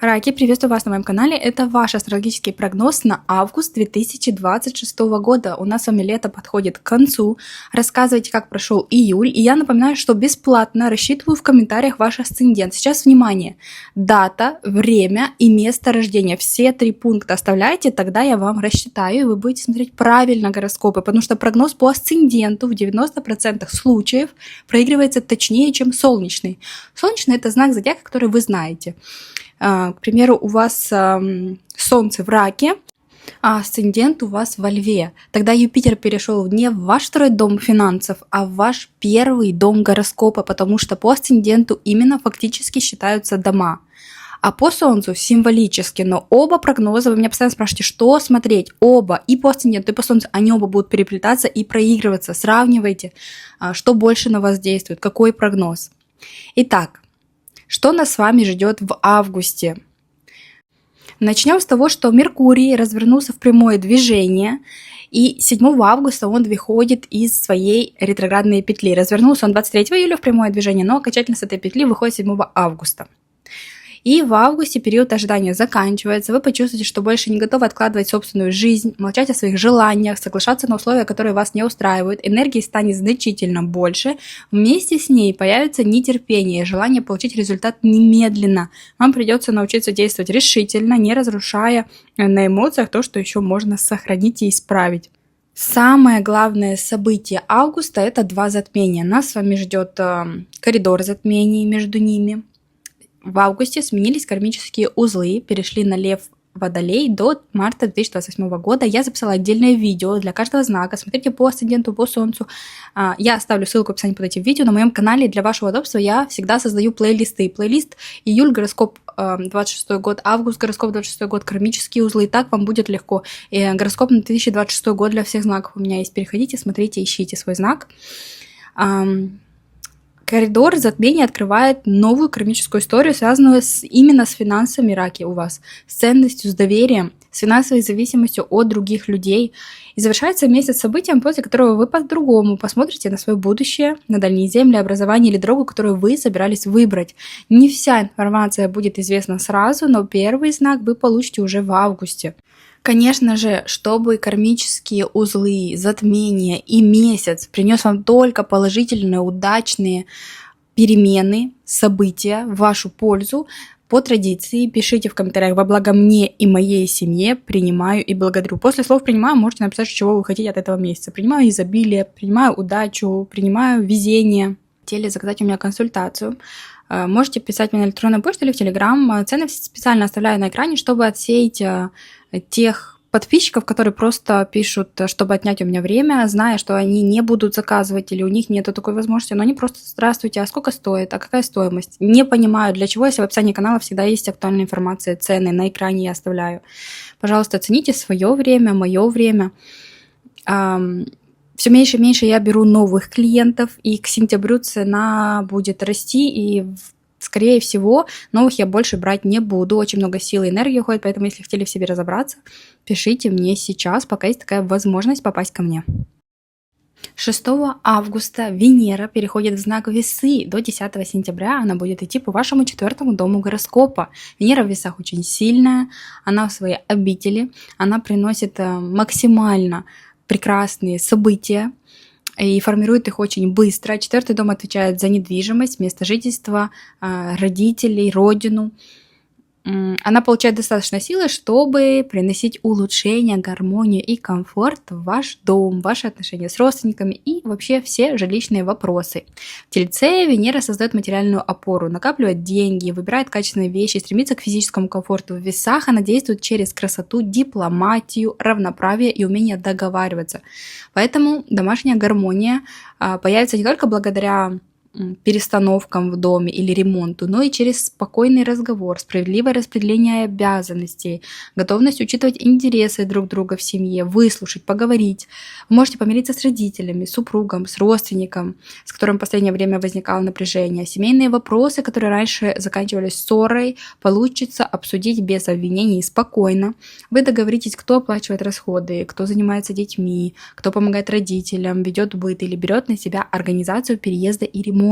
Раки, приветствую вас на моем канале. Это ваш астрологический прогноз на август 2026 года. У нас с вами лето подходит к концу. Рассказывайте, как прошел июль. И я напоминаю, что бесплатно рассчитываю в комментариях ваш асцендент. Сейчас внимание. Дата, время и место рождения. Все 3 пункта оставляйте, тогда я вам рассчитаю, и вы будете смотреть правильно гороскопы. Потому что прогноз по асценденту в 90% случаев проигрывается точнее, чем солнечный. Солнечный — это знак зодиака, который вы знаете. К примеру, у вас Солнце в Раке, а асцендент у вас во Льве. Тогда Юпитер перешел не в ваш второй дом финансов, а в ваш первый дом гороскопа, потому что по асценденту именно фактически считаются дома. А по Солнцу символически, но оба прогноза, вы меня постоянно спрашиваете, что смотреть, оба, и по асценденту, и по Солнцу, они оба будут переплетаться и проигрываться. Сравнивайте, что больше на вас действует, какой прогноз. Итак, что нас с вами ждет в августе? Начнем с того, что Меркурий развернулся в прямое движение, и 7 августа он выходит из своей ретроградной петли. Развернулся он 23 июля в прямое движение, но окончательно с этой петли выходит 7 августа. И в августе период ожидания заканчивается, вы почувствуете, что больше не готовы откладывать собственную жизнь, молчать о своих желаниях, соглашаться на условия, которые вас не устраивают, энергии станет значительно больше, вместе с ней появится нетерпение, желание получить результат немедленно. Вам придется научиться действовать решительно, не разрушая на эмоциях то, что еще можно сохранить и исправить. Самое главное событие августа — это 2 затмения. Нас с вами ждет коридор затмений между ними. В августе сменились кармические узлы, перешли на Лев, Водолей до марта 2028 года. Я записала отдельное видео для каждого знака. Смотрите по асценденту, по Солнцу. Я оставлю ссылку в описании под этим видео. На моем канале для вашего удобства я всегда создаю плейлисты. Плейлист июль, гороскоп 26 год, август, гороскоп 26 год, кармические узлы. И так вам будет легко. И гороскоп на 2026 год для всех знаков у меня есть. Переходите, смотрите, ищите свой знак. Коридор затмения открывает новую кармическую историю, связанную именно с финансами Раки у вас, с ценностью, с доверием, с финансовой зависимостью от других людей. И завершается месяц событием, после которого вы по-другому посмотрите на свое будущее, на дальние земли, образование или дорогу, которую вы собирались выбрать. Не вся информация будет известна сразу, но первый знак вы получите уже в августе. Конечно же, чтобы кармические узлы, затмения и месяц принес вам только положительные, удачные перемены, события в вашу пользу, по традиции пишите в комментариях: во благо мне и моей семье, принимаю и благодарю. После слов «принимаю» можете написать, чего вы хотите от этого месяца. Принимаю изобилие, принимаю удачу, принимаю везение. Хотели заказать у меня консультацию? Можете писать мне на электронную почту или в Телеграм. Цены специально оставляю на экране, чтобы отсеять тех подписчиков, которые просто пишут, чтобы отнять у меня время, зная, что они не будут заказывать или у них нет такой возможности, но они просто: здравствуйте, а сколько стоит, а какая стоимость? Не понимаю, для чего, если в описании канала всегда есть актуальная информация, цены на экране я оставляю. Пожалуйста, цените свое время, мое время. Все меньше и меньше я беру новых клиентов, и к сентябрю цена будет расти, и скорее всего новых я больше брать не буду. Очень много сил и энергии уходит, поэтому если хотели в себе разобраться, пишите мне сейчас, пока есть такая возможность попасть ко мне. 6 августа Венера переходит в знак Весы. До 10 сентября она будет идти по вашему 4-му дому гороскопа. Венера в Весах очень сильная, она в своей обители, она приносит максимально прекрасные события и формирует их очень быстро. 4-й дом отвечает за недвижимость, место жительства, родителей, родину. Она получает достаточно силы, чтобы приносить улучшение, гармонию и комфорт в ваш дом, в ваши отношения с родственниками и вообще все жилищные вопросы. В Тельце Венера создает материальную опору, накапливает деньги, выбирает качественные вещи, стремится к физическому комфорту. В Весах она действует через красоту, дипломатию, равноправие и умение договариваться. Поэтому домашняя гармония появится не только благодаря перестановкам в доме или ремонту, но и через спокойный разговор, справедливое распределение обязанностей, готовность учитывать интересы друг друга в семье, выслушать, поговорить. Вы можете помириться с родителями, с супругом, с родственником, с которым в последнее время возникало напряжение. Семейные вопросы, которые раньше заканчивались ссорой, получится обсудить без обвинений и спокойно. Вы договоритесь, кто оплачивает расходы, кто занимается детьми, кто помогает родителям, ведет быт или берет на себя организацию переезда и ремонта.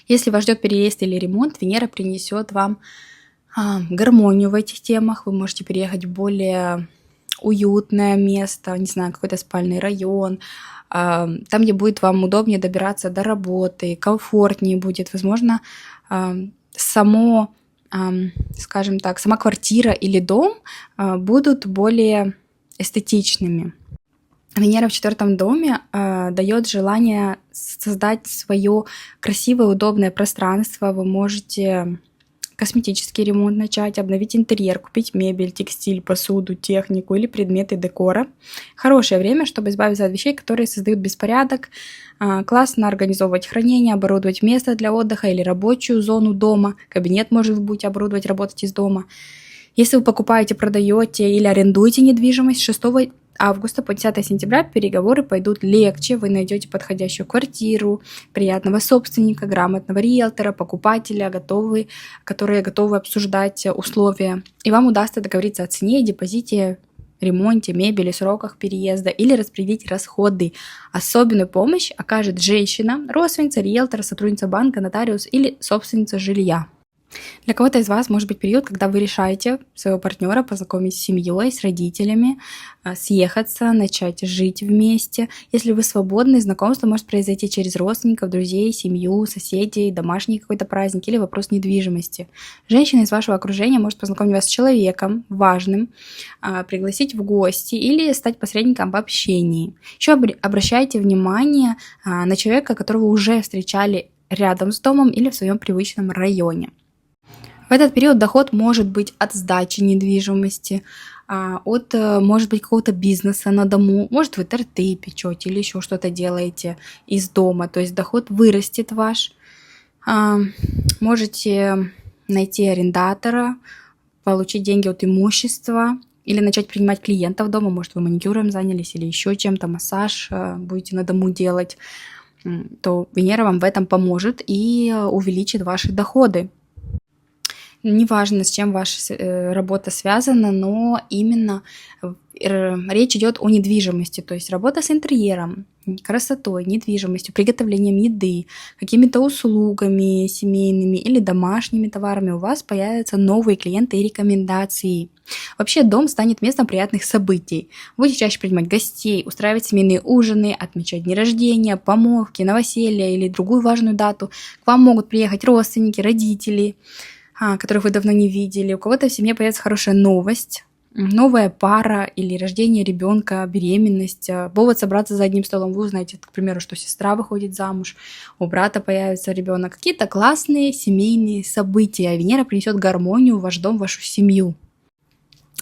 Если вас ждет переезд или ремонт, Венера принесет вам гармонию в этих темах. Вы можете переехать в более уютное место, не знаю, какой-то спальный район, там, где будет вам удобнее добираться до работы, комфортнее будет, возможно, само, скажем так, сама квартира или дом будут более эстетичными. Венера в 4 доме дает желание создать свое красивое, удобное пространство. Вы можете косметический ремонт начать, обновить интерьер, купить мебель, текстиль, посуду, технику или предметы декора. Хорошее время, чтобы избавиться от вещей, которые создают беспорядок. Классно организовывать хранение, оборудовать место для отдыха или рабочую зону дома. Кабинет может быть оборудовать, работать из дома. Если вы покупаете, продаете или арендуете недвижимость, 6 августа по 10 сентября переговоры пойдут легче, вы найдете подходящую квартиру, приятного собственника, грамотного риэлтора, покупателя, которые готовы обсуждать условия. И вам удастся договориться о цене, депозите, ремонте, мебели, сроках переезда или распределить расходы. Особенную помощь окажет женщина, родственница, риэлтор, сотрудница банка, нотариус или собственница жилья. Для кого-то из вас может быть период, когда вы решаете своего партнера познакомить с семьей, с родителями, съехаться, начать жить вместе. Если вы свободны, знакомство может произойти через родственников, друзей, семью, соседей, домашний какой-то праздник или вопрос недвижимости. Женщина из вашего окружения может познакомить вас с человеком важным, пригласить в гости или стать посредником в общении. Еще обращайте внимание на человека, которого уже встречали рядом с домом или в своем привычном районе. В этот период доход может быть от сдачи недвижимости, от, может быть, какого-то бизнеса на дому, может, вы торты печете или еще что-то делаете из дома, то есть доход вырастет ваш. Можете найти арендатора, получить деньги от имущества или начать принимать клиентов дома, может, вы маникюром занялись или еще чем-то, массаж будете на дому делать, то Венера вам в этом поможет и увеличит ваши доходы. Неважно, с чем ваша работа связана, но именно речь идет о недвижимости, то есть работа с интерьером, красотой, недвижимостью, приготовлением еды, какими-то услугами семейными или домашними товарами. У вас появятся новые клиенты и рекомендации. Вообще дом станет местом приятных событий. Будете чаще принимать гостей, устраивать семейные ужины, отмечать дни рождения, помолвки, новоселья или другую важную дату. К вам могут приехать родственники, родители, которых вы давно не видели. У кого-то в семье появится хорошая новость, новая пара или рождение ребенка, беременность, повод собраться за одним столом. Вы узнаете, к примеру, что сестра выходит замуж, у брата появится ребенок. Какие-то классные семейные события. Венера принесет гармонию в ваш дом, в вашу семью.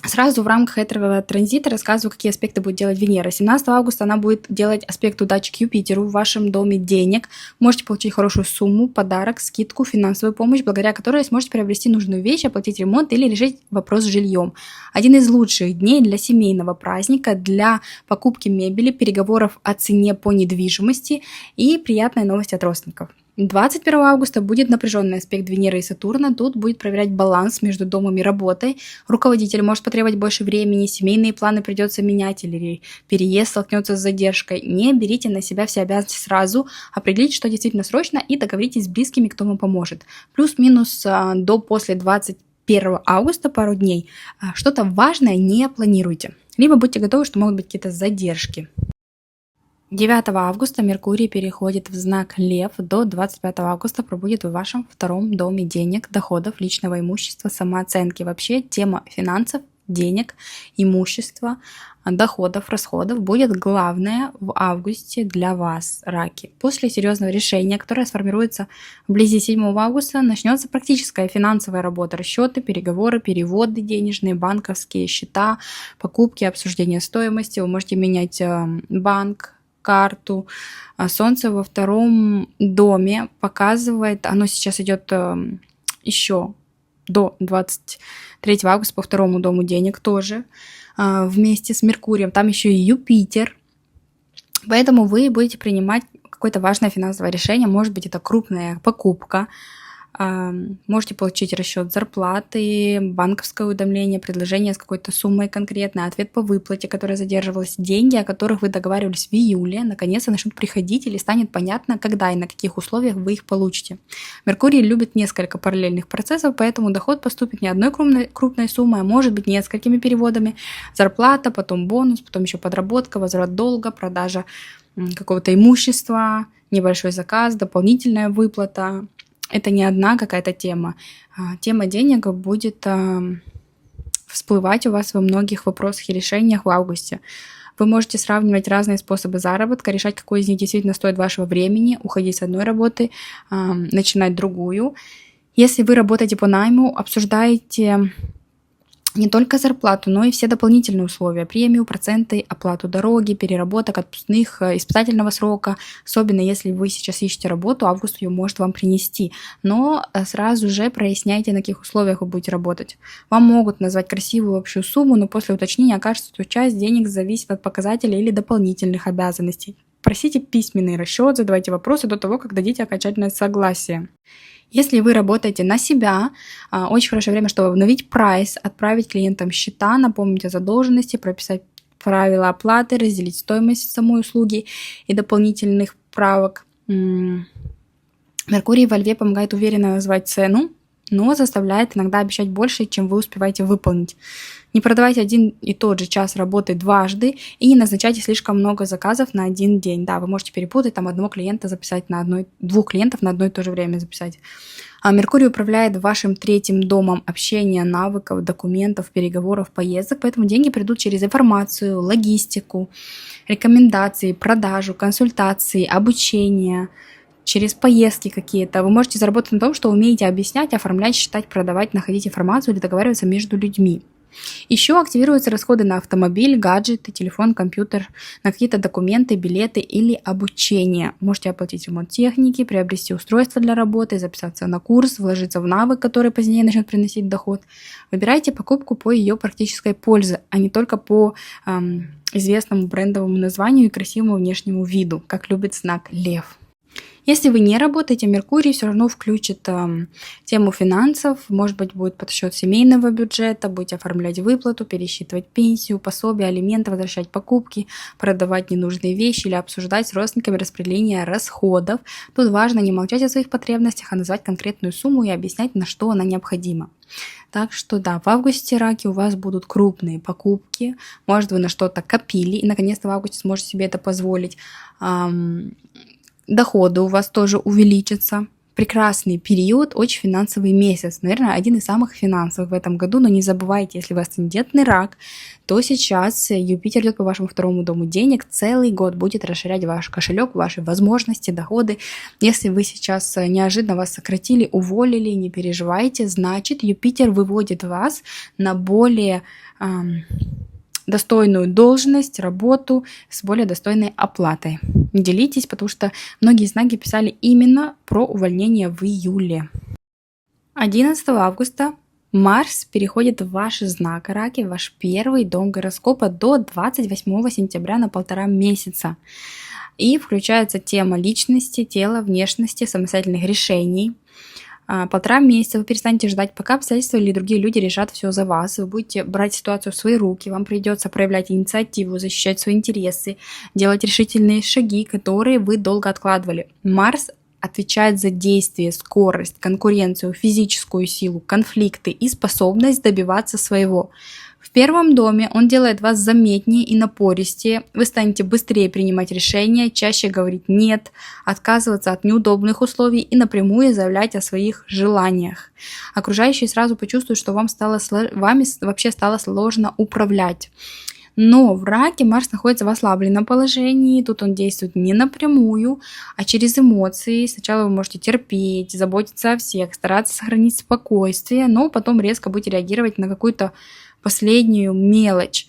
Сразу в рамках этого транзита рассказываю, какие аспекты будет делать Венера. 17 августа она будет делать аспект удачи к Юпитеру в вашем доме денег. Можете получить хорошую сумму, подарок, скидку, финансовую помощь, благодаря которой сможете приобрести нужную вещь, оплатить ремонт или решить вопрос с жильем. Один из лучших дней для семейного праздника, для покупки мебели, переговоров о цене по недвижимости и приятная новость от родственников. 21 августа будет напряженный аспект Венеры и Сатурна. Тут будет проверять баланс между домом и работой. Руководитель может потребовать больше времени, семейные планы придется менять или переезд столкнется с задержкой. Не берите на себя все обязанности сразу, определите, что действительно срочно, и договоритесь с близкими, кто вам поможет. Плюс-минус до после 21 августа пару дней что-то важное не планируйте. Либо будьте готовы, что могут быть какие-то задержки. 9 августа Меркурий переходит в знак Лев, до 25 августа пробудет в вашем 2 доме денег, доходов, личного имущества, самооценки. Вообще тема финансов, денег, имущества, доходов, расходов будет главная в августе для вас, раки. После серьезного решения, которое сформируется вблизи 7 августа, начнется практическая финансовая работа, расчеты, переговоры, переводы денежные, банковские счета, покупки, обсуждение стоимости. Вы можете менять банк, карту. Солнце во 2 доме показывает, оно сейчас идет еще до 23 августа по 2 дому денег тоже, вместе с Меркурием. Там еще и Юпитер. Поэтому вы будете принимать какое-то важное финансовое решение. Может быть, это крупная покупка, Можете получить расчет зарплаты, банковское уведомление, предложение с какой-то суммой конкретной, ответ по выплате, которая задерживалась, деньги, о которых вы договаривались в июле, наконец-то начнут приходить или станет понятно, когда и на каких условиях вы их получите. Меркурий любит несколько параллельных процессов, поэтому доход поступит не одной крупной суммой, а может быть несколькими переводами. Зарплата, потом бонус, потом еще подработка, возврат долга, продажа какого-то имущества, небольшой заказ, дополнительная выплата. Это не одна какая-то тема. Тема денег будет всплывать у вас во многих вопросах и решениях в августе. Вы можете сравнивать разные способы заработка, решать, какой из них действительно стоит вашего времени, уходить с одной работы, начинать другую. Если вы работаете по найму, обсуждаете не только зарплату, но и все дополнительные условия: премию, проценты, оплату дороги, переработок, отпускных, испытательного срока. Особенно если вы сейчас ищете работу, август ее может вам принести. Но сразу же проясняйте, на каких условиях вы будете работать. Вам могут назвать красивую общую сумму, но после уточнения окажется, что часть денег зависит от показателей или дополнительных обязанностей. Просите письменный расчет, задавайте вопросы до того, как дадите окончательное согласие. Если вы работаете на себя, очень хорошее время, чтобы обновить прайс, отправить клиентам счета, напомнить о задолженности, прописать правила оплаты, разделить стоимость самой услуги и дополнительных правок. Меркурий во Льве помогает уверенно назвать цену, но заставляет иногда обещать больше, чем вы успеваете выполнить. Не продавайте один и тот же час работы дважды и не назначайте слишком много заказов на один день. Да, вы можете перепутать, одного клиента записать двух клиентов на одно и то же время записать. Меркурий управляет вашим 3-м домом общения, навыков, документов, переговоров, поездок, поэтому деньги придут через информацию, логистику, рекомендации, продажу, консультации, обучение, через поездки какие-то. Вы можете заработать на том, что умеете объяснять, оформлять, считать, продавать, находить информацию или договариваться между людьми. Еще активируются расходы на автомобиль, гаджеты, телефон, компьютер, на какие-то документы, билеты или обучение. Можете оплатить ремонт техники, приобрести устройство для работы, записаться на курс, вложиться в навык, который позднее начнет приносить доход. Выбирайте покупку по ее практической пользе, а не только по известному брендовому названию и красивому внешнему виду, как любит знак Лев. Если вы не работаете, Меркурий все равно включит тему финансов, может быть, будет подсчет семейного бюджета, будете оформлять выплату, пересчитывать пенсию, пособия, алименты, возвращать покупки, продавать ненужные вещи или обсуждать с родственниками распределение расходов. Тут важно не молчать о своих потребностях, а назвать конкретную сумму и объяснять, на что она необходима. Так что да, в августе, раки, у вас будут крупные покупки, может, вы на что-то копили и наконец-то в августе сможете себе это позволить. Доходы у вас тоже увеличатся. Прекрасный период, очень финансовый месяц. Наверное, один из самых финансовых в этом году. Но не забывайте, если вы асцендентный рак, то сейчас Юпитер идет по вашему 2-му дому денег. Целый год будет расширять ваш кошелек, ваши возможности, доходы. Если вы сейчас неожиданно вас сократили, уволили, не переживайте. Значит, Юпитер выводит вас на более достойную должность, работу с более достойной оплатой. Не делитесь, потому что многие знаки писали именно про увольнение в июле. 11 августа Марс переходит в ваш знак Раки, в ваш 1-й дом гороскопа до 28 сентября на 1,5 месяца. И включается тема личности, тела, внешности, самостоятельных решений. 1,5 месяца вы перестанете ждать, пока обстоятельства или другие люди решат все за вас. Вы будете брать ситуацию в свои руки, вам придется проявлять инициативу, защищать свои интересы, делать решительные шаги, которые вы долго откладывали. Марс отвечает за действие, скорость, конкуренцию, физическую силу, конфликты и способность добиваться своего. В 1-м доме он делает вас заметнее и напористее, вы станете быстрее принимать решения, чаще говорить «нет», отказываться от неудобных условий и напрямую заявлять о своих желаниях. Окружающие сразу почувствуют, что вами вообще стало сложно управлять. Но в Раке Марс находится в ослабленном положении, тут он действует не напрямую, а через эмоции. Сначала вы можете терпеть, заботиться о всех, стараться сохранить спокойствие, но потом резко будете реагировать на какую-то последнюю мелочь.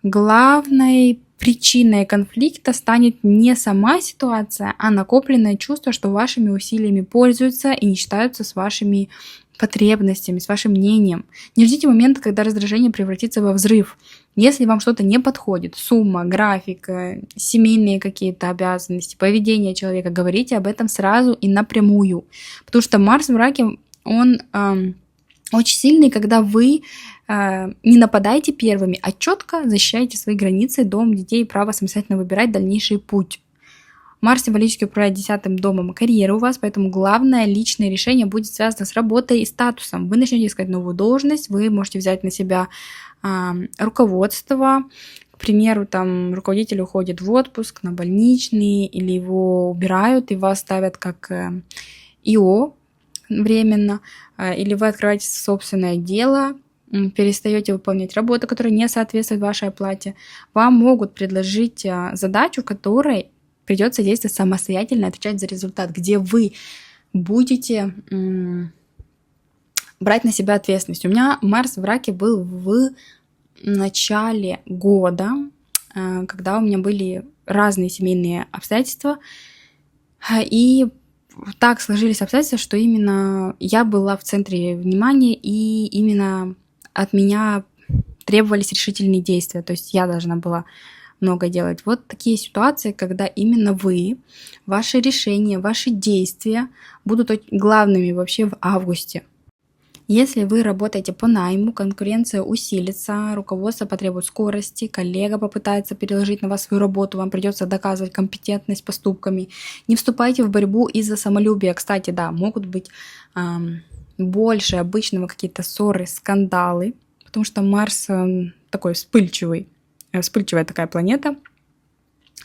Главной причиной конфликта станет не сама ситуация, а накопленное чувство, что вашими усилиями пользуются и не считаются с вашими потребностями, с вашим мнением. Не ждите момента, когда раздражение превратится во взрыв. Если вам что-то не подходит, сумма, график, семейные какие-то обязанности, поведение человека, говорите об этом сразу и напрямую. Потому что Марс в Раке, он очень сильный, когда вы не нападаете первыми, а четко защищаете свои границы, дом, детей и право самостоятельно выбирать дальнейший путь. Марс символически управляет 10-м домом карьеры у вас, поэтому главное личное решение будет связано с работой и статусом. Вы начнете искать новую должность, вы можете взять на себя руководство. К примеру, там руководитель уходит в отпуск на больничный, или его убирают, и вас ставят как ИО временно, или вы открываете собственное дело, перестаете выполнять работу, которая не соответствует вашей оплате. Вам могут предложить задачу, в которой придется действовать самостоятельно, отвечать за результат, где вы будете брать на себя ответственность. У меня Марс в Раке был в начале года, когда у меня были разные семейные обстоятельства, и так сложились обстоятельства, что именно я была в центре внимания, и именно от меня требовались решительные действия, то есть я должна была много делать. Вот такие ситуации, когда именно вы, ваши решения, ваши действия будут главными вообще в августе. Если вы работаете по найму, конкуренция усилится, руководство потребует скорости, коллега попытается переложить на вас свою работу, вам придется доказывать компетентность поступками. Не вступайте в борьбу из-за самолюбия. Кстати, да, могут быть больше обычного какие-то ссоры, скандалы, потому что Марс такой вспыльчивая такая планета.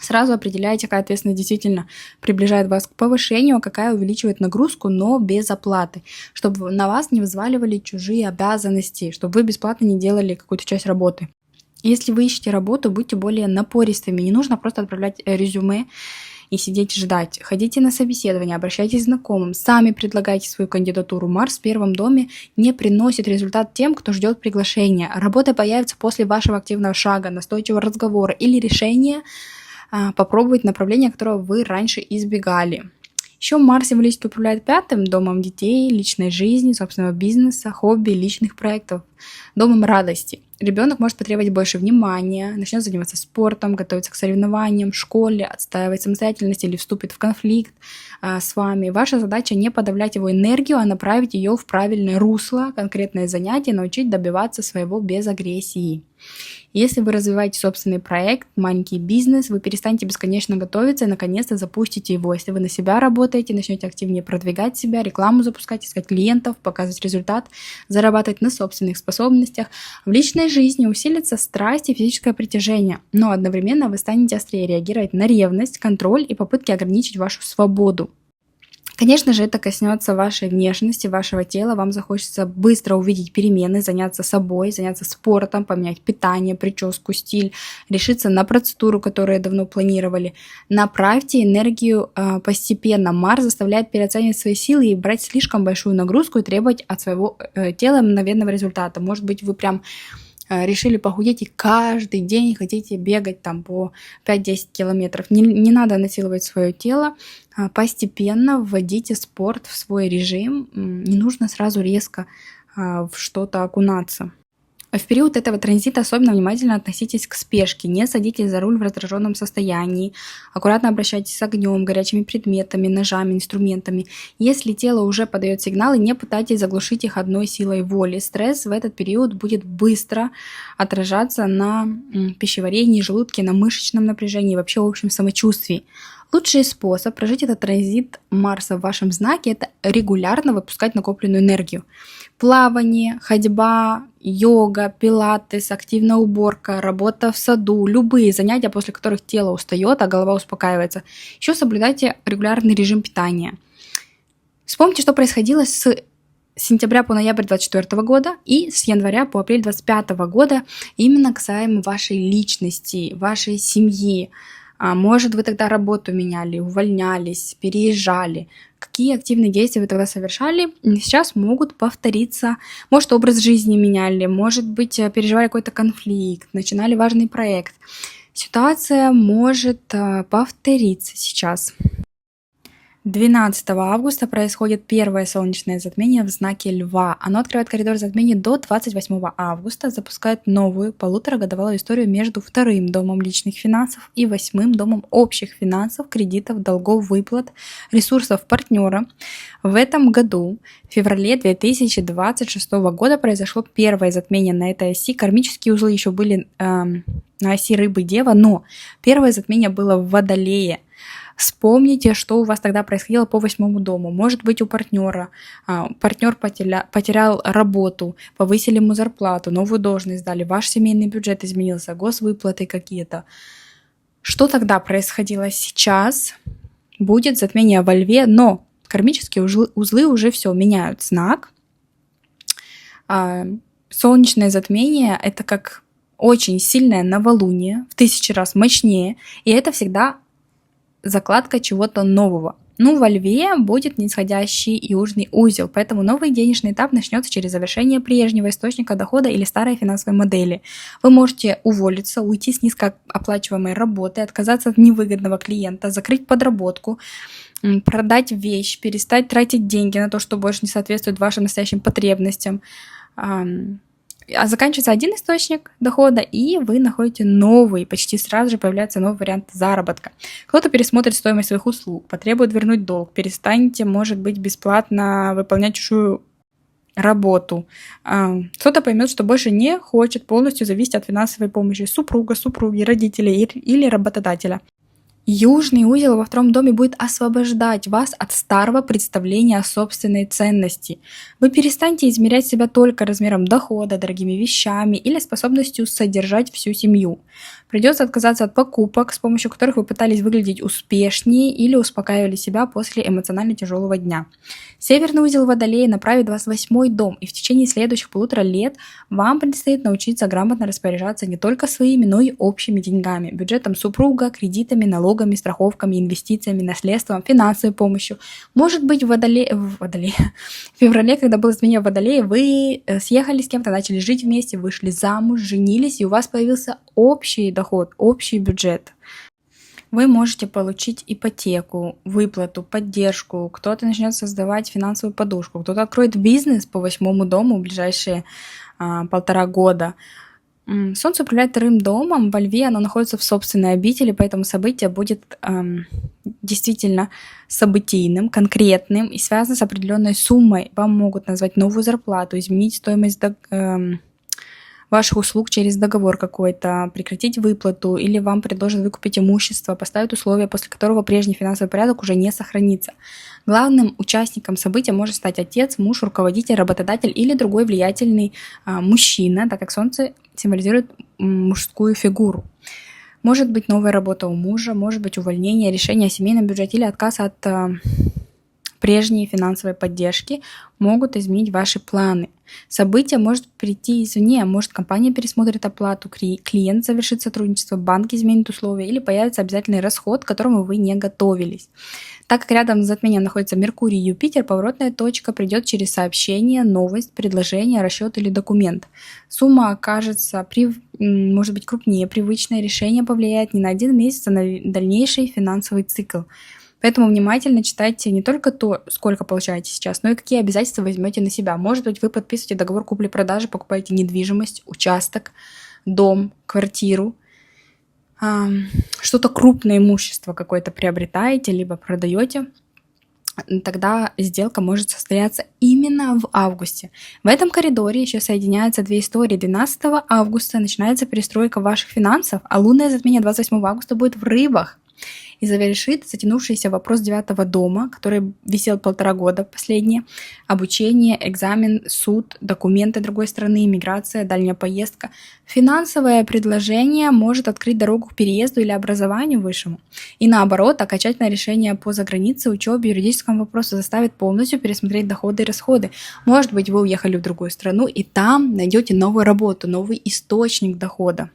Сразу определяйте, какая ответственность действительно приближает вас к повышению, а какая увеличивает нагрузку, но без оплаты, чтобы на вас не взваливали чужие обязанности, чтобы вы бесплатно не делали какую-то часть работы. Если вы ищете работу, будьте более напористыми. Не нужно просто отправлять резюме и сидеть ждать. Ходите на собеседование, обращайтесь к знакомым, сами предлагайте свою кандидатуру. Марс в первом доме не приносит результат тем, кто ждет приглашения. Работа появится после вашего активного шага, настойчивого разговора или решения попробовать направление, которого вы раньше избегали. Еще Марс символически управляет 5-м домом детей, личной жизни, собственного бизнеса, хобби, личных проектов, домом радости. Ребенок может потребовать больше внимания, начнет заниматься спортом, готовиться к соревнованиям в школе, отстаивать самостоятельность или вступит в конфликт с вами. Ваша задача не подавлять его энергию, а направить ее в правильное русло, конкретное занятие, научить добиваться своего без агрессии. Если вы развиваете собственный проект, маленький бизнес, вы перестанете бесконечно готовиться и наконец-то запустите его. Если вы на себя работаете, начнете активнее продвигать себя, рекламу запускать, искать клиентов, показывать результат, зарабатывать на собственных способностях. В личной жизни усилится страсть и физическое притяжение, но одновременно вы станете острее реагировать на ревность, контроль и попытки ограничить вашу свободу. Конечно же, это коснется вашей внешности, вашего тела. Вам захочется быстро увидеть перемены, заняться собой, заняться спортом, поменять питание, прическу, стиль, решиться на процедуру, которую давно планировали. Направьте энергию постепенно. Марс заставляет переоценивать свои силы и брать слишком большую нагрузку и требовать от своего тела мгновенного результата. Может быть, вы прям решили похудеть и каждый день хотите бегать там по 5-10 километров. Не надо насиловать свое тело, постепенно вводите спорт в свой режим, не нужно сразу резко в что-то окунаться. В период этого транзита особенно внимательно относитесь к спешке, не садитесь за руль в раздраженном состоянии, аккуратно обращайтесь с огнем, горячими предметами, ножами, инструментами. Если тело уже подает сигналы, не пытайтесь заглушить их одной силой воли. Стресс в этот период будет быстро отражаться на пищеварении, желудке, на мышечном напряжении и вообще общем самочувствии. Лучший способ прожить этот транзит Марса в вашем знаке – это регулярно выпускать накопленную энергию. Плавание, ходьба, йога, пилатес, активная уборка, работа в саду, любые занятия, после которых тело устает, а голова успокаивается. Еще соблюдайте регулярный режим питания. Вспомните, что происходило с сентября по ноябрь 2024 года и с января по апрель 2025 года именно касаемо вашей личности, вашей семьи, Может, вы тогда работу меняли, увольнялись, переезжали. Какие активные действия вы тогда совершали, сейчас могут повториться. Может, образ жизни меняли, может быть, переживали какой-то конфликт, начинали важный проект. Ситуация может повториться сейчас. 12 августа происходит первое солнечное затмение в знаке Льва. Оно открывает коридор затмений до 28 августа, запускает новую полуторагодовалую историю между вторым домом личных финансов и восьмым домом общих финансов, кредитов, долгов, выплат, ресурсов партнера. В этом году, в феврале 2026 года, произошло первое затмение на этой оси. Кармические узлы еще были на оси Рыбы-Дева, но первое затмение было в Водолее. Вспомните, что у вас тогда происходило по восьмому дому. Может быть, у партнера. Партнер потерял работу, повысили ему зарплату, новую должность дали, ваш семейный бюджет изменился, госвыплаты какие-то. Что тогда происходило сейчас? Будет затмение во Льве, но кармические узлы уже все меняют знак. Солнечное затмение – это как очень сильное новолуние, в 1000 раз мощнее, и это всегда закладка чего-то нового. Во Льве будет нисходящий южный узел, поэтому новый денежный этап начнется через завершение прежнего источника дохода или старой финансовой модели. Вы можете уволиться, уйти с низкооплачиваемой работы, отказаться от невыгодного клиента, закрыть подработку, продать вещь, перестать тратить деньги на то, что больше не соответствует вашим настоящим потребностям. Заканчивается один источник дохода, и вы находите новый, почти сразу же появляется новый вариант заработка. Кто-то пересмотрит стоимость своих услуг, потребует вернуть долг, перестанете, может быть, бесплатно выполнять чужую работу. Кто-то поймет, что больше не хочет полностью зависеть от финансовой помощи супруга, супруги, родителей или работодателя. Южный узел во втором доме будет освобождать вас от старого представления о собственной ценности. Вы перестанете измерять себя только размером дохода, дорогими вещами или способностью содержать всю семью. Придется отказаться от покупок, с помощью которых вы пытались выглядеть успешнее или успокаивали себя после эмоционально тяжелого дня. Северный узел Водолея направит вас в 8-й дом, и в течение следующих 1,5 лет вам предстоит научиться грамотно распоряжаться не только своими, но и общими деньгами, бюджетом супруга, кредитами, налогами, страховками, инвестициями, наследством, финансовой помощью. Может быть, в феврале, когда было затмение в Водолее, вы съехали с кем-то, начали жить вместе, вышли замуж, женились, и у вас появился общий доход, общий бюджет. Вы можете получить ипотеку, выплату, поддержку, кто-то начнет создавать финансовую подушку, кто-то откроет бизнес по 8-му дому в ближайшие 1,5 года. Солнце управляет 2-м домом, во Льве оно находится в собственной обители, поэтому событие будет действительно событийным, конкретным и связано с определенной суммой. Вам могут назвать новую зарплату, изменить стоимость ваших услуг через договор какой-то, прекратить выплату, или вам предложат выкупить имущество, поставить условия, после которого прежний финансовый порядок уже не сохранится. Главным участником события может стать отец, муж, руководитель, работодатель или другой влиятельный мужчина, так как Солнце символизирует мужскую фигуру. Может быть новая работа у мужа, может быть увольнение, решение о семейном бюджете или отказ от прежней финансовой поддержки могут изменить ваши планы. Событие может прийти извне, может компания пересмотрит оплату, клиент завершит сотрудничество, банк изменит условия или появится обязательный расход, к которому вы не готовились. Так как рядом с затмением находится Меркурий и Юпитер, поворотная точка придет через сообщение, новость, предложение, расчет или документ. Сумма окажется, может быть, крупнее, привычное решение повлияет не на 1 месяц, а на дальнейший финансовый цикл. Поэтому внимательно читайте не только то, сколько получаете сейчас, но и какие обязательства возьмете на себя. Может быть, вы подписываете договор купли-продажи, покупаете недвижимость, участок, дом, квартиру, что-то крупное имущество какое-то приобретаете, либо продаете. Тогда сделка может состояться именно в августе. В этом коридоре еще соединяются 2 истории. 12 августа начинается перестройка ваших финансов, а лунное затмение 28 августа будет в Рыбах и завершит затянувшийся вопрос 9-го дома, который висел 1,5 года последнее. Обучение, экзамен, суд, документы другой страны, иммиграция, дальняя поездка. Финансовое предложение может открыть дорогу к переезду или образованию высшему. И наоборот, окончательное решение по загранице, учебе, юридическому вопросу заставит полностью пересмотреть доходы и расходы. Может быть, вы уехали в другую страну и там найдете новую работу, новый источник дохода.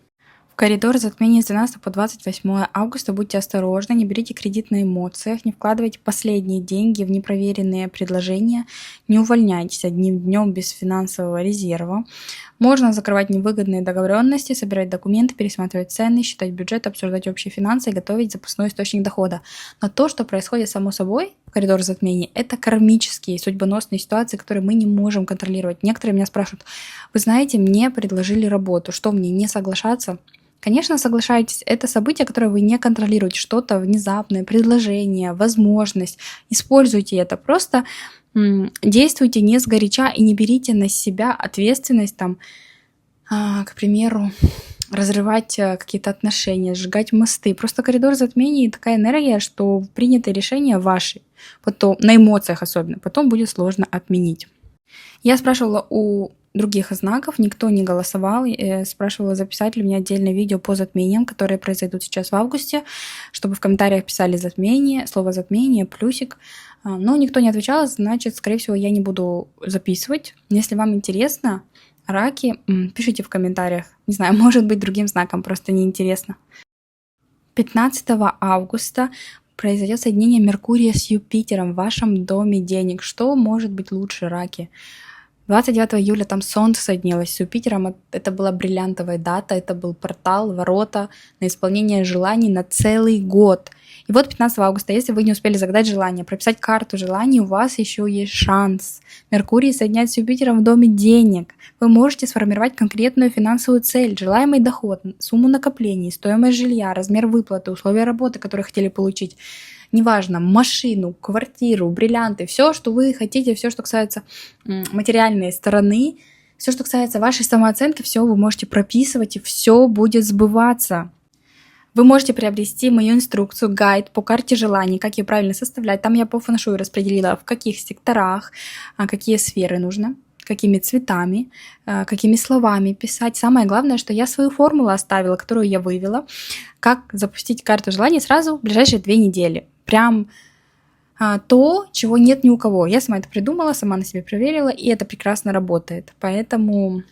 Коридор затмений с 12 по 28 августа. Будьте осторожны, не берите кредит на эмоциях, не вкладывайте последние деньги в непроверенные предложения, не увольняйтесь одним днем без финансового резерва. Можно закрывать невыгодные договоренности, собирать документы, пересматривать цены, считать бюджет, обсуждать общие финансы и готовить запасной источник дохода. Но то, что происходит само собой в коридор затмений, это кармические, судьбоносные ситуации, которые мы не можем контролировать. Некоторые меня спрашивают: вы знаете, мне предложили работу, что мне, не соглашаться? Конечно, соглашайтесь, это событие, которое вы не контролируете, что-то внезапное, предложение, возможность. Используйте это, просто действуйте не сгоряча и не берите на себя ответственность, там, к примеру, разрывать какие-то отношения, сжигать мосты. Просто коридор затмений такая энергия, что принятые решения ваши, потом, на эмоциях особенно, потом будет сложно отменить. Я спрашивала у других знаков, никто не голосовал. Спрашивала, записать ли мне отдельное видео по затмениям, которые произойдут сейчас в августе, чтобы в комментариях писали затмение, слово затмение, плюсик. Но никто не отвечал, значит, скорее всего, я не буду записывать. Если вам интересно, раки, пишите в комментариях. Не знаю, может быть, другим знаком просто неинтересно. 15 августа произойдет соединение Меркурия с Юпитером в вашем доме денег. Что может быть лучше, раки? 29 июля там Солнце соединилось с Юпитером. Это была бриллиантовая дата, это был портал, ворота на исполнение желаний на целый год. И вот 15 августа, если вы не успели загадать желание, прописать карту желаний, у вас еще есть шанс. Меркурий соединяется с Юпитером в доме денег. Вы можете сформировать конкретную финансовую цель, желаемый доход, сумму накоплений, стоимость жилья, размер выплаты, условия работы, которые хотели получить. Неважно, машину, квартиру, бриллианты, все, что вы хотите, все, что касается материальной стороны, все, что касается вашей самооценки, все вы можете прописывать, и все будет сбываться. Вы можете приобрести мою инструкцию, гайд по карте желаний, как ее правильно составлять. Там я по фэншую распределила, в каких секторах, какие сферы нужно, какими цветами, какими словами писать. Самое главное, что я свою формулу оставила, которую я вывела, как запустить карту желаний сразу в ближайшие 2 недели. Прям то, чего нет ни у кого. Я сама это придумала, сама на себе проверила, и это прекрасно работает. Поэтому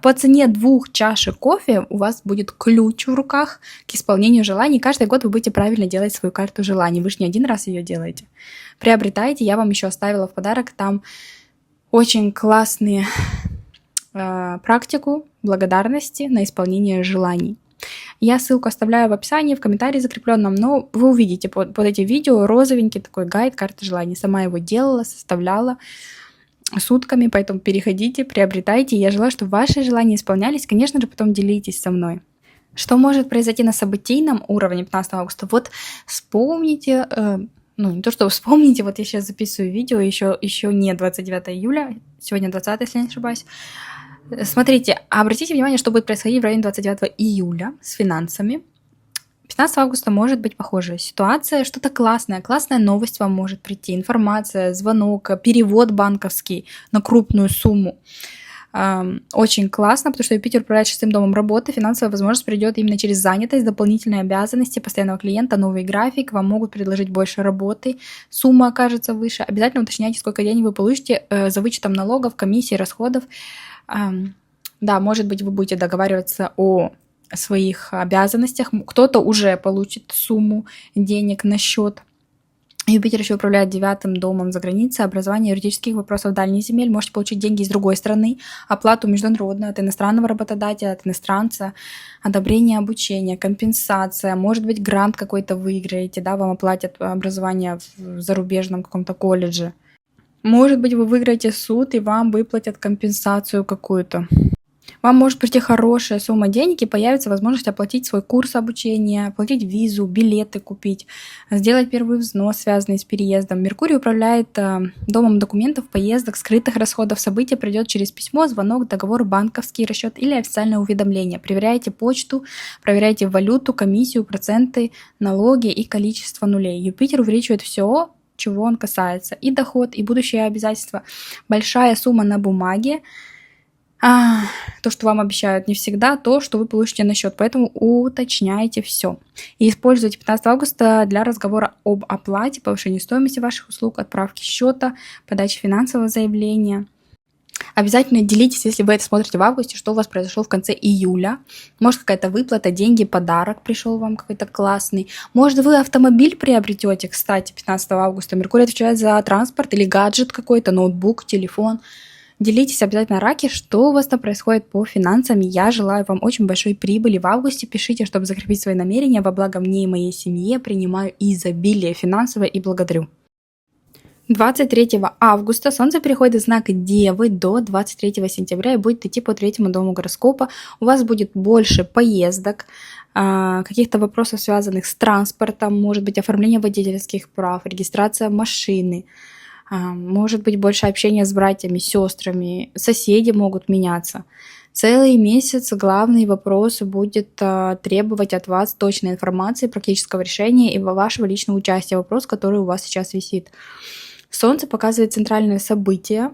по цене 2 чашек кофе у вас будет ключ в руках к исполнению желаний. Каждый год вы будете правильно делать свою карту желаний. Вы же не один раз ее делаете. Приобретайте. Я вам еще оставила в подарок там очень классные практику благодарности на исполнение желаний. Я ссылку оставляю в описании, в комментарии закрепленном, но вы увидите под этим видео розовенький такой гайд карты желаний. Сама его делала, составляла сутками, поэтому переходите, приобретайте. Я желаю, чтобы ваши желания исполнялись. Конечно же, потом делитесь со мной. Что может произойти на событийном уровне 15 августа? Вот вспомните, не то, что вспомните, вот я сейчас записываю видео, еще не 29 июля, сегодня 20, если не ошибаюсь. Смотрите, обратите внимание, что будет происходить в районе 29 июля с финансами. 15 августа может быть похожая ситуация, что-то классное, классная новость вам может прийти, информация, звонок, перевод банковский на крупную сумму. Очень классно, потому что Юпитер управляет 6-м домом работы, финансовая возможность придет именно через занятость, дополнительные обязанности, постоянного клиента, новый график, вам могут предложить больше работы, сумма окажется выше. Обязательно уточняйте, сколько денег вы получите за вычетом налогов, комиссий, расходов. Да, может быть, вы будете договариваться о своих обязанностях, кто-то уже получит сумму денег на счет. Юпитер еще управляет 9-м домом за границей, образование юридических вопросов дальних земель. Можете получить деньги из другой страны, оплату международную от иностранного работодателя, от иностранца, одобрение обучения, компенсация. Может быть, грант какой-то выиграете, да, вам оплатят образование в зарубежном каком-то колледже. Может быть, вы выиграете суд и вам выплатят компенсацию какую-то. Вам может прийти хорошая сумма денег и появится возможность оплатить свой курс обучения, оплатить визу, билеты купить, сделать первый взнос, связанный с переездом. Меркурий управляет домом документов, поездок, скрытых расходов. Событие придет через письмо, звонок, договор, банковский расчет или официальное уведомление. Проверяйте почту, проверяйте валюту, комиссию, проценты, налоги и количество нулей. Юпитер увеличивает все, чего он касается. И доход, и будущие обязательства. Большая сумма на бумаге. То, что вам обещают, не всегда то, что вы получите на счет. Поэтому уточняйте все. И используйте 15 августа для разговора об оплате, повышении стоимости ваших услуг, отправки счета, подачи финансового заявления. Обязательно делитесь, если вы это смотрите в августе, что у вас произошло в конце июля. Может, какая-то выплата, деньги, подарок пришел вам какой-то классный. Может, вы автомобиль приобретете, кстати, 15 августа. Меркурий отвечает за транспорт или гаджет какой-то, ноутбук, телефон. Делитесь обязательно, раки, что у вас там происходит по финансам. Я желаю вам очень большой прибыли в августе. Пишите, чтобы закрепить свои намерения во благо мне и моей семье. Принимаю изобилие финансовое и благодарю. 23 августа Солнце переходит из знака Девы до 23 сентября и будет идти по третьему дому гороскопа. У вас будет больше поездок, каких-то вопросов, связанных с транспортом, может быть, оформление водительских прав, регистрация машины, может быть, больше общения с братьями, сестрами, соседи могут меняться. Целый месяц главный вопрос будет требовать от вас точной информации, практического решения и вашего личного участия. Вопрос, который у вас сейчас висит. Солнце показывает центральное событие.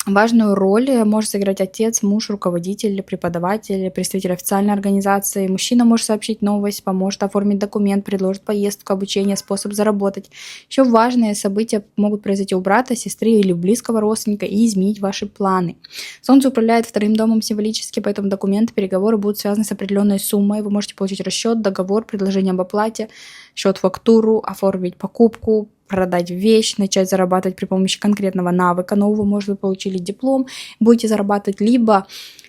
Важную роль может сыграть отец, муж, руководитель, преподаватель, представитель официальной организации. Мужчина может сообщить новость, поможет оформить документ, предложит поездку, обучение, способ заработать. Еще важные события могут произойти у брата, сестры или близкого родственника и изменить ваши планы. Солнце управляет вторым домом символически, поэтому документы, переговоры будут связаны с определенной суммой. Вы можете получить расчет, договор, предложение об оплате, счет, фактуру, оформить покупку, продать вещь, начать зарабатывать при помощи конкретного навыка нового. Может, вы получили диплом, будете зарабатывать, либо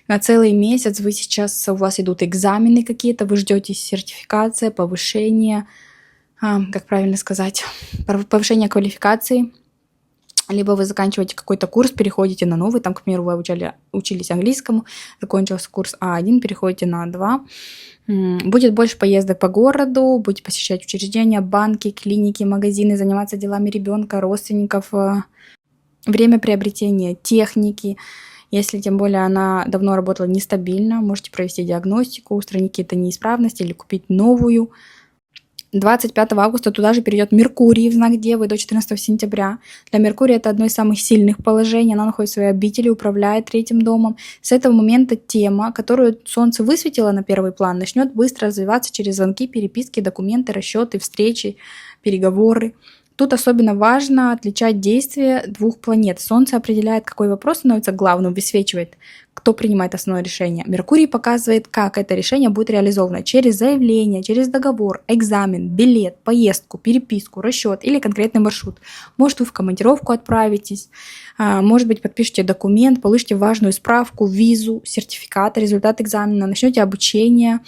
на целый месяц вы сейчас, у вас идут экзамены какие-то, вы ждете сертификация, повышение, как правильно сказать, повышение квалификации, либо вы заканчиваете какой-то курс, переходите на новый, там, к примеру, вы учились английскому, закончился курс А1, переходите на А2. Будет больше поездок по городу, будете посещать учреждения, банки, клиники, магазины, заниматься делами ребенка, родственников. Время приобретения техники. Если тем более она давно работала нестабильно, можете провести диагностику, устранить какие-то неисправности или купить новую. 25 августа туда же перейдет Меркурий в знак Девы до 14 сентября. Для Меркурия это одно из самых сильных положений. Она находится в своей обители, управляет третьим домом. С этого момента тема, которую Солнце высветило на первый план, начнет быстро развиваться через звонки, переписки, документы, расчеты, встречи, переговоры. Тут особенно важно отличать действия двух планет. Солнце определяет, какой вопрос становится главным, высвечивает, кто принимает основное решение. Меркурий показывает, как это решение будет реализовано через заявление, через договор, экзамен, билет, поездку, переписку, расчет или конкретный маршрут. Может, вы в командировку отправитесь, может быть, подпишите документ, получите важную справку, визу, сертификат, результат экзамена, начнете обучение.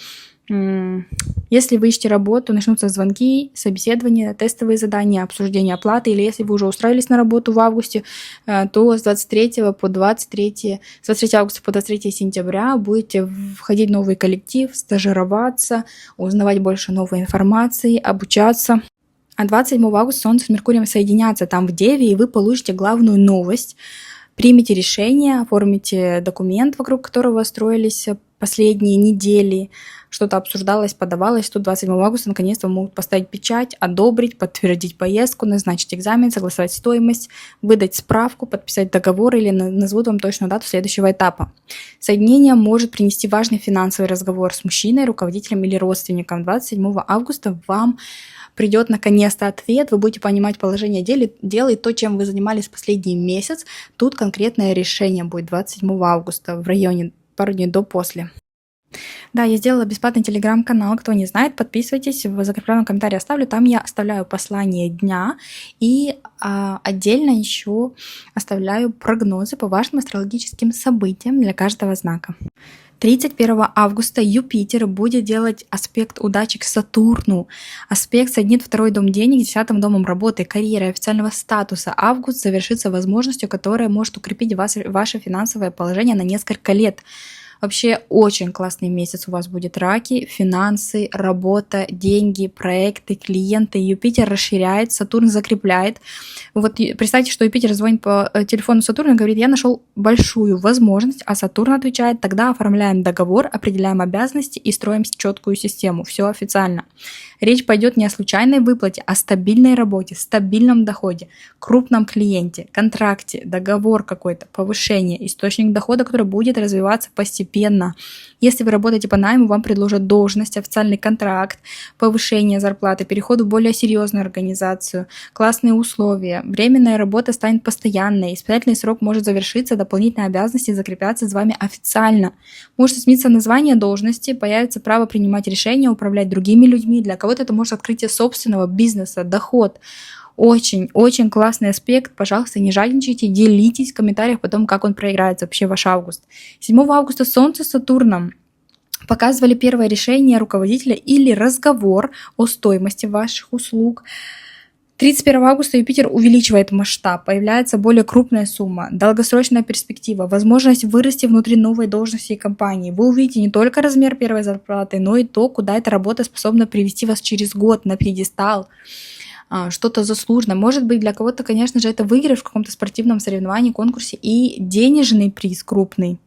Если вы ищете работу, начнутся звонки, собеседования, тестовые задания, обсуждение оплаты, или если вы уже устроились на работу в августе, то с 23 августа по 23 сентября будете входить в новый коллектив, стажироваться, узнавать больше новой информации, обучаться. А 27 августа Солнце с Меркурием соединятся там в Деве, и вы получите главную новость. Примите решение, оформите документ, вокруг которого строились последние недели, что-то обсуждалось, подавалось. Тут 27 августа наконец-то могут поставить печать, одобрить, подтвердить поездку, назначить экзамен, согласовать стоимость, выдать справку, подписать договор или назовут вам точную дату следующего этапа. Соединение может принести важный финансовый разговор с мужчиной, руководителем или родственником. 27 августа вам придет наконец-то ответ, вы будете понимать положение дела и то, чем вы занимались последний месяц. Тут конкретное решение будет 27 августа в районе пару дней до после. Да, я сделала бесплатный телеграм-канал, кто не знает, подписывайтесь, в закрепленном комментарии оставлю, там я оставляю послание дня и отдельно еще оставляю прогнозы по важным астрологическим событиям для каждого знака. 31 августа Юпитер будет делать аспект удачи к Сатурну. Аспект соединит второй дом денег с 10-м домом работы, карьеры, официального статуса. Август завершится возможностью, которая может укрепить ваше финансовое положение на несколько лет. Вообще очень классный месяц у вас будет, раки, финансы, работа, деньги, проекты, клиенты. Юпитер расширяет, Сатурн закрепляет. Вот представьте, что Юпитер звонит по телефону Сатурна и говорит: я нашел большую возможность, а Сатурн отвечает: тогда оформляем договор, определяем обязанности и строим четкую систему. Все официально. Речь пойдет не о случайной выплате, а о стабильной работе, стабильном доходе, крупном клиенте, контракте, договор какой-то, повышение, источник дохода, который будет развиваться постепенно. постепенно. Если вы работаете по найму, вам предложат должность, официальный контракт, повышение зарплаты, переход в более серьезную организацию, классные условия. Временная работа станет постоянной, испытательный срок может завершиться, дополнительные обязанности закрепятся за вами официально. Может смениться название должности, появится право принимать решения, управлять другими людьми. Для кого-то это может открытие собственного бизнеса, доход. Очень классный аспект. Пожалуйста, не жадничайте, делитесь в комментариях потом, как он проиграется вообще ваш август. 7 августа Солнце с Сатурном показывали первое решение руководителя или разговор о стоимости ваших услуг. 31 августа Юпитер увеличивает масштаб, появляется более крупная сумма, долгосрочная перспектива, возможность вырасти внутри новой должности и компании. Вы увидите не только размер первой зарплаты, но и то, куда эта работа способна привести вас через год на пьедестал. Что-то заслуженное. Может быть, для кого-то, конечно же, это выигрыш в каком-то спортивном соревновании, конкурсе и денежный приз крупный.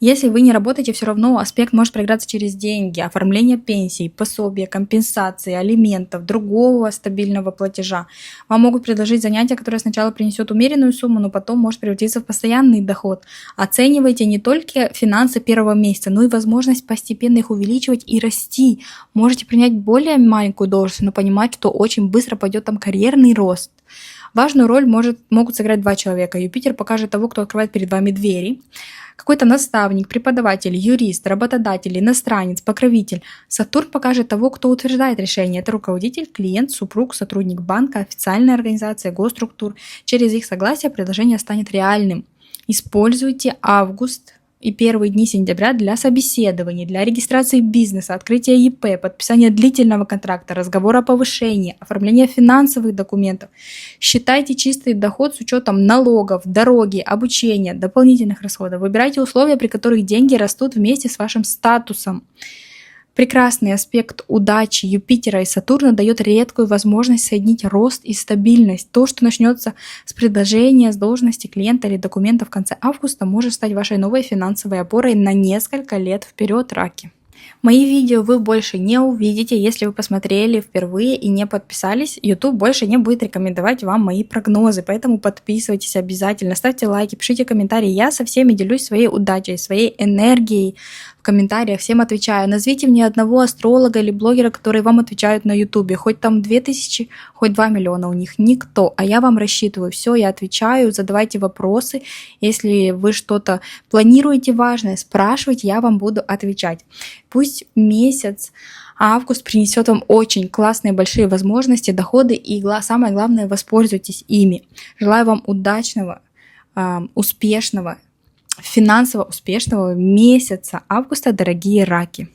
Если вы не работаете, все равно аспект может проиграться через деньги, оформление пенсий, пособия, компенсации, алиментов, другого стабильного платежа. Вам могут предложить занятие, которое сначала принесет умеренную сумму, но потом может превратиться в постоянный доход. Оценивайте не только финансы первого месяца, но и возможность постепенно их увеличивать и расти. Можете принять более маленькую должность, но понимать, что очень быстро пойдет там карьерный рост. Важную роль могут сыграть два человека. Юпитер покажет того, кто открывает перед вами двери. Какой-то наставник, преподаватель, юрист, работодатель, иностранец, покровитель. Сатурн покажет того, кто утверждает решение. Это руководитель, клиент, супруг, сотрудник банка, официальная организация, госструктур. Через их согласие предложение станет реальным. Используйте август и первые дни сентября для собеседований, для регистрации бизнеса, открытия ИП, подписания длительного контракта, разговора о повышении, оформления финансовых документов. Считайте чистый доход с учетом налогов, дороги, обучения, дополнительных расходов. Выбирайте условия, при которых деньги растут вместе с вашим статусом. Прекрасный аспект удачи Юпитера и Сатурна дает редкую возможность соединить рост и стабильность. То, что начнется с предложения, с должности клиента или документа в конце августа, может стать вашей новой финансовой опорой на несколько лет вперед, раки. Мои видео вы больше не увидите, если вы посмотрели впервые и не подписались. YouTube больше не будет рекомендовать вам мои прогнозы, поэтому подписывайтесь обязательно, ставьте лайки, пишите комментарии. Я со всеми делюсь своей удачей, своей энергией в комментариях, всем отвечаю. Назовите мне одного астролога или блогера, которые вам отвечают на YouTube. Хоть там 2000, хоть 2 миллиона у них, никто. А я вам рассчитываю, все, я отвечаю, задавайте вопросы. Если вы что-то планируете важное, спрашивайте, я вам буду отвечать. Пусть месяц август принесет вам очень классные большие возможности, доходы и самое главное, воспользуйтесь ими. Желаю вам удачного, успешного, финансово успешного месяца августа, дорогие раки.